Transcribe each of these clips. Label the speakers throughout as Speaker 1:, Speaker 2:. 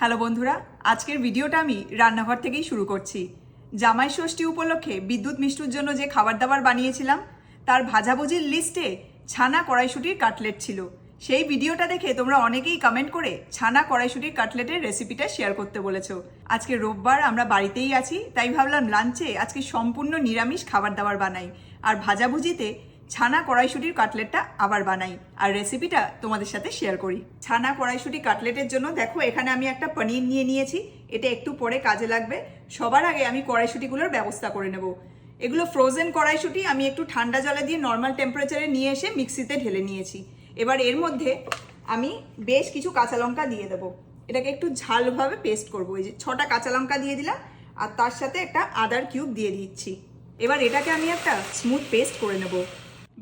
Speaker 1: Hello বন্ধুরা, আজকের ভিডিওটা আমি রান্নাঘর থেকেই শুরু করছি। জামাই ষষ্ঠী উপলক্ষে বিদ্যুৎ মিষ্টুর জন্য যে খাবার দাবার বানিয়েছিলাম তার ভাজাভুজির লিস্টে ছানা কড়াইশুঁটির কাটলেট ছিল। সেই ভিডিওটা দেখে তোমরা অনেকেই কমেন্ট করে ছানা কড়াইশুঁটির কাটলেটের রেসিপিটা শেয়ার করতে বলেছো। আজকে রোববার, আমরা বাড়িতেই আছি, তাই ভাবলাম লাঞ্চে আজকে সম্পূর্ণ নিরামিষ খাবার দাবার বানাই আর ভাজাভুজিতে ছানা কড়াইশুঁটির কাটলেটটা আবার বানাই আর রেসিপিটা তোমাদের সাথে শেয়ার করি। ছানা কড়াইশুঁটি কাটলেটের জন্য দেখো এখানে আমি একটা পনির নিয়ে নিয়েছি, এটা একটু পরে কাজে লাগবে। সবার আগে আমি কড়াইশুঁটিগুলোর ব্যবস্থা করে নেব। এগুলো ফ্রোজেন কড়াইশুঁটি, আমি একটু ঠান্ডা জলে দিয়ে নর্মাল টেম্পারেচারে নিয়ে এসে মিক্সিতে ঢেলে নিয়েছি। এবার এর মধ্যে আমি বেশ কিছু কাঁচা লঙ্কা দিয়ে দেবো, এটাকে একটু ঝালভাবে পেস্ট করবো। এই যে 6টা কাঁচা লঙ্কা দিয়ে দিলাম আর তার সাথে একটা আদার কিউব দিয়ে দিচ্ছি। এবার এটাকে আমি একটা স্মুথ পেস্ট করে নেব।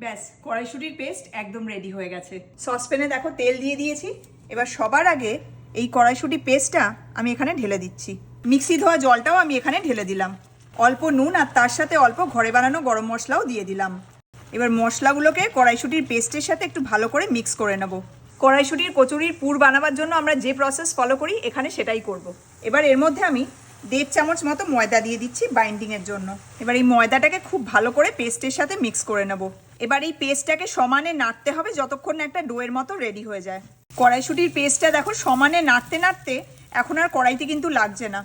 Speaker 1: ব্যাস, কড়াইশুঁটির পেস্ট একদম রেডি হয়ে গেছে। সসপ্যানে দেখো তেল দিয়ে দিয়েছি। এবার সবার আগে এই কড়াইশুঁটি পেস্টটা আমি এখানে ঢেলে দিচ্ছি। মিক্সি ধোয়া জলটাও আমি এখানে ঢেলে দিলাম। অল্প নুন আর তার সাথে অল্প ঘরে বানানো গরম মশলাও দিয়ে দিলাম। এবার মশলাগুলোকে কড়াইশুঁটির পেস্টের সাথে একটু ভালো করে মিক্স করে নেব। কড়াইশুঁটির কচুরির পুর বানাবার জন্য আমরা যে প্রসেস ফলো করি এখানে সেটাই করব। এবার এর মধ্যে আমি 1.5 চামচ মতো ময়দা দিয়ে দিচ্ছি বাইন্ডিংয়ের জন্য। এবার এই ময়দাটাকে খুব ভালো করে পেস্টের সাথে মিক্স করে নেব। এবার এই পেস্টটাকে সমানে নাড়তে হবে যতক্ষণ না একটা ডোয়ের মতো রেডি হয়ে যায়। কড়াইশুঁটির পেস্টটা দেখো সমানে নাড়তে নাড়তে এখন আর কড়াইতে কিন্তু লাগছে না,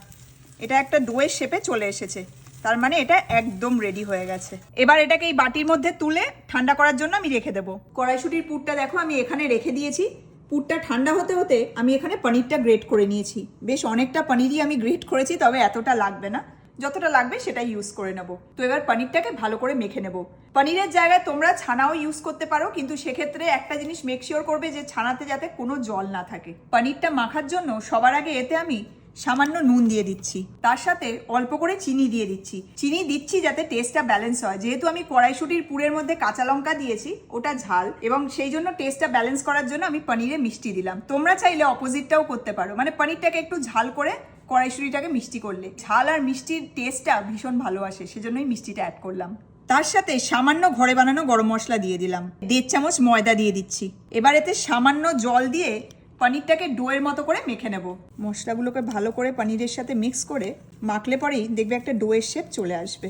Speaker 1: এটা একটা ডোয়ের শেপে চলে এসেছে, তার মানে এটা একদম রেডি হয়ে গেছে। এবার এটাকে এই বাটির মধ্যে তুলে ঠান্ডা করার জন্য আমি রেখে দেবো। কড়াইশুঁটির পুরটা দেখো আমি এখানে রেখে দিয়েছি। পুরটা ঠান্ডা হতে হতে আমি এখানে পনিরটা গ্রেট করে নিয়েছি। বেশ অনেকটা পনিরই আমি গ্রেট করেছি, তবে এতটা লাগবে না, যতটা লাগবে সেটাই ইউজ করে নেব। তো এবার পনিরটাকে ভালো করে মেখে নেব। পনিরের জায়গায় তোমরা ছানাও ইউজ করতে পারো, কিন্তু সেক্ষেত্রে একটা জিনিস মেক শিওর করবে যে ছানাতে যাতে কোনো জল না থাকে। পনিরটা মাখার জন্য সবার আগে এতে আমি সামান্য নুন দিয়ে দিচ্ছি, তার সাথে অল্প করে চিনি দিয়ে দিচ্ছি। চিনি দিচ্ছি যাতে টেস্টটা ব্যালেন্স হয়, যেহেতু আমি কড়াইশুঁটির পুরের মধ্যে কাঁচা লঙ্কা দিয়েছি, ওটা ঝাল, এবং সেই জন্য টেস্টটা ব্যালেন্স করার জন্য আমি পনিরে মিষ্টি দিলাম। তোমরা চাইলে অপোজিটটাও করতে পারো, মানে পনিরটাকে একটু ঝাল করে কড়াইশুঁটিটাকে মিষ্টি করলে ঝাল আর মিষ্টির টেস্টটা ভীষণ ভালো আসে, সেজন্যই মিষ্টিটা অ্যাড করলাম। তার সাথে সামান্য ঘরে বানানো গরম মশলা দিয়ে দিলাম। 1.5 চামচ ময়দা দিয়ে দিচ্ছি। এবার এতে সামান্য জল দিয়ে পনিরটাকে ডোয়ের মতো করে মেখে নেব। মশলাগুলোকে ভালো করে পনিরের সাথে মিক্স করে মাখলে পরেই দেখবে একটা ডোয়ের শেপ চলে আসবে।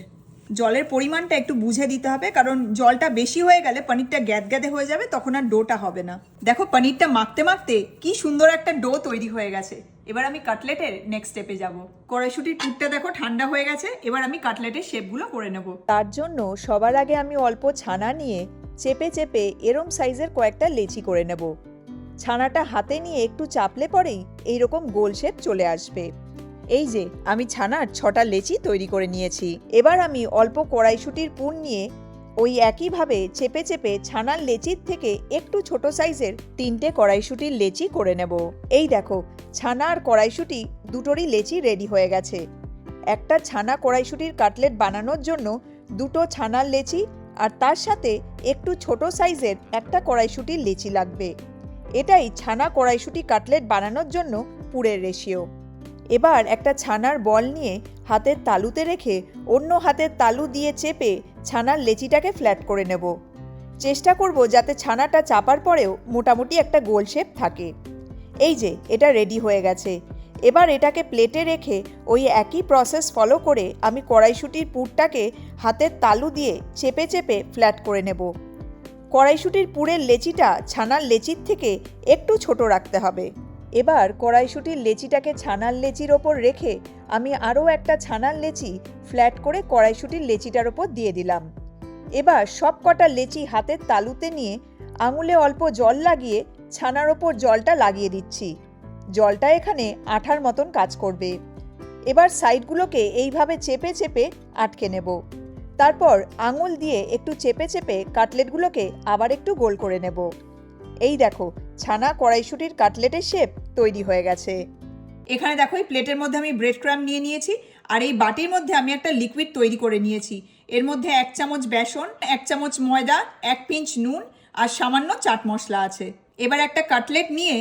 Speaker 1: জলের পরিমাণটা একটু বুঝে দিতে হবে, কারণ জলটা বেশি হয়ে গেলে পনিরটা গ্যাদগ্যাদে হয়ে যাবে, তখন আর ডোটা হবে না। দেখো পনিরটা মাখতে মাখতে কি সুন্দর একটা ডো তৈরি হয়ে গেছে। এবার আমি কাটলেটের নেক্সট স্টেপে যাব। কড়াইশুঁটির পুরটা দেখো ঠান্ডা হয়ে গেছে। এবার আমি কাটলেটের শেপগুলো করে নেব।
Speaker 2: তার জন্য সবার আগে আমি অল্প ছানা নিয়ে চেপে চেপে এরম সাইজের কয়েকটা লেচি করে নেব। ছানাটা হাতে নিয়ে একটু চাপলে পরেই এইরকম গোল শেপ চলে আসবে। এই যে আমি ছানার 6টা লেচি তৈরি করে নিয়েছি। এবার আমি অল্প কড়াইশুঁটির পুর নিয়ে ওই একইভাবে চেপে চেপে ছানার লেচির থেকে একটু ছোট সাইজের 3টে কড়াইশুঁটির লেচি করে নেব। এই দেখো, ছানা আর কড়াইশুঁটি দুটোরই লেচি রেডি হয়ে গেছে। একটা ছানা কড়াইশুঁটির কাটলেট বানানোর জন্য 2টো ছানার লেচি আর তার সাথে একটু ছোট সাইজের একটা কড়াইশুঁটির লেচি লাগবে। এটাই ছানা কড়াইশুঁটি কাটলেট বানানোর জন্য পুরের রেশিও। এবার একটা ছানার বল নিয়ে হাতের তালুতে রেখে অন্য হাতের তালু দিয়ে চেপে ছানার লেচিটাকে ফ্ল্যাট করে নেব। চেষ্টা করব যাতে ছানাটা চাপার পরেও মোটামুটি একটা গোল শেপ থাকে। এই যে এটা রেডি হয়ে গেছে। এবার এটাকে প্লেটে রেখে ওই একই প্রসেস ফলো করে আমি কড়াইশুঁটির পুরটাকে হাতের তালু দিয়ে চেপে চেপে ফ্ল্যাট করে নেব। কড়াইশুঁটির পুরের লেচিটা ছানার লেচির থেকে একটু ছোট রাখতে হবে। এবার কড়াইশুঁটির লেচিটাকে ছানার লেচির ওপর রেখে আমি আরও একটা ছানার লেচি ফ্ল্যাট করে কড়াইশুঁটির লেচিটার ওপর দিয়ে দিলাম। এবার সব কটা লেচি হাতের তালুতে নিয়ে আঙুলে অল্প জল লাগিয়ে ছানার ওপর জলটা লাগিয়ে দিচ্ছি। জলটা এখানে আঠার মতন কাজ করবে। এবার সাইডগুলোকে এইভাবে চেপে চেপে আটকে নেব। তারপর আঙুল দিয়ে একটু চেপে চেপে কাটলেটগুলোকে আবার একটু গোল করে নেব। এই দেখো, ছানা কড়াইশুঁটির কাটলেটের শেপ তৈরি হয়ে গেছে।
Speaker 1: এখানে দেখো এই প্লেটের মধ্যে আমি ব্রেড ক্রাম্ব নিয়ে নিয়েছি আর এই বাটির মধ্যে আমি একটা লিকুইড তৈরি করে নিয়েছি। এর মধ্যে 1 চামচ বেসন, 1 চামচ ময়দা, 1 পিঞ্চ নুন আর সামান্য চাট মশলা আছে। এবার একটা কাটলেট নিয়ে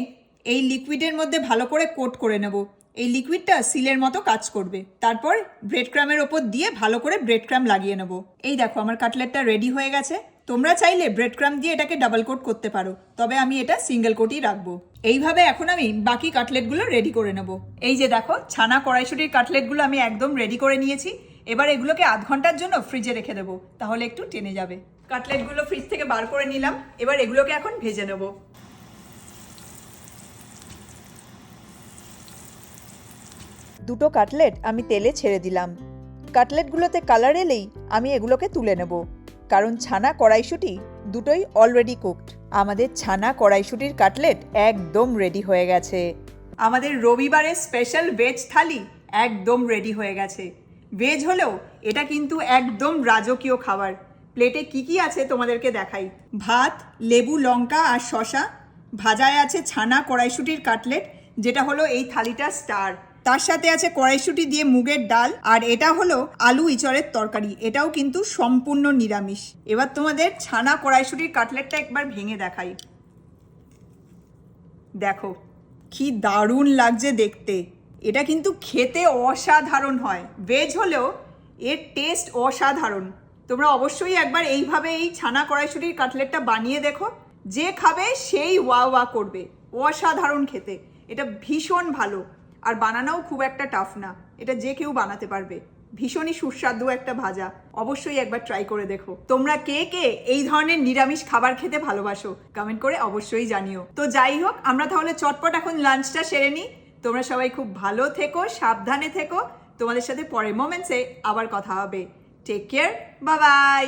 Speaker 1: এই লিকুইডের মধ্যে ভালো করে কোট করে নেব। এই লিকুইডটা সিলের মতো কাজ করবে। তারপর ব্রেড ক্রামের ওপর দিয়ে ভালো করে ব্রেড ক্রাম লাগিয়ে নেব। এই দেখো আমার কাটলেটটা রেডি হয়ে গেছে। তোমরা চাইলে ব্রেড ক্রাম্ব দিয়ে এটাকে ডাবল কোট করতে পারো, তবে আমি এটা সিঙ্গেল কোটই রাখবো। এইভাবে এখন আমি বাকি কাটলেটগুলো রেডি করে নেব। এই যে দেখো, ছানা কড়াইশুটির কাটলেটগুলো আমি একদম রেডি করে নিয়েছি। এবার এগুলোকে আধ ঘন্টার জন্য ফ্রিজে রেখে দেবো, তাহলে একটু টেনে যাবে। কাটলেটগুলো ফ্রিজ থেকে বার করে নিলাম, এবার এগুলোকে এখন ভেজে নেব।
Speaker 2: দুটো কাটলেট আমি তেলে ছেড়ে দিলাম। কাটলেটগুলোতে কালার এলেই আমি এগুলোকে তুলে নেব, কারণ ছানা কড়াইশুঁটি দুটোই অলরেডি কুকড। আমাদের ছানা কড়াইশুঁটির কাটলেট একদম রেডি হয়ে গেছে।
Speaker 1: আমাদের রবিবারের স্পেশাল ভেজ থালি একদম রেডি হয়ে গেছে। ভেজ হলেও এটা কিন্তু একদম রাজকীয় খাবার। প্লেটে কি কি আছে তোমাদেরকে দেখাই। ভাত, লেবু, লঙ্কা আর শসা, ভাজায় আছে ছানা কড়াইশুঁটির কাটলেট, যেটা হলো এই থালিটার স্টার। তার সাথে আছে কড়াইশুঁটি দিয়ে মুগের ডাল, আর এটা হলো আলু ইঁচড়ের তরকারি, এটাও কিন্তু সম্পূর্ণ নিরামিষ। এবার তোমাদের ছানা কড়াইশুঁটির কাটলেটটা একবার ভেঙে দেখাই। দেখো কি দারুণ লাগছে দেখতে। এটা কিন্তু খেতে অসাধারণ হয়। ভেজ হলেও এর টেস্ট অসাধারণ। তোমরা অবশ্যই একবার এইভাবে এই ছানা কড়াইশুঁটির কাটলেটটা বানিয়ে দেখো। যে খাবে সেই ওয়া ওয়া করবে। অসাধারণ খেতে, এটা ভীষণ ভালো। আর বানানোও খুব একটা টাফ না, এটা যে কেউ বানাতে পারবে। ভীষণই সুস্বাদু একটা ভাজা। অবশ্যই একবার ট্রাই করে দেখো। তোমরা কে কে এই ধরনের নিরামিষ খাবার খেতে ভালোবাসো কমেন্ট করে অবশ্যই জানিও। তো যাই হোক, আমরা তাহলে চটপট এখন লাঞ্চটা সেরে নিই। তোমরা সবাই খুব ভালো থেকো, সাবধানে থেকো। তোমাদের সাথে পরের মোমেন্টসে আবার কথা হবে। Take care, bye by.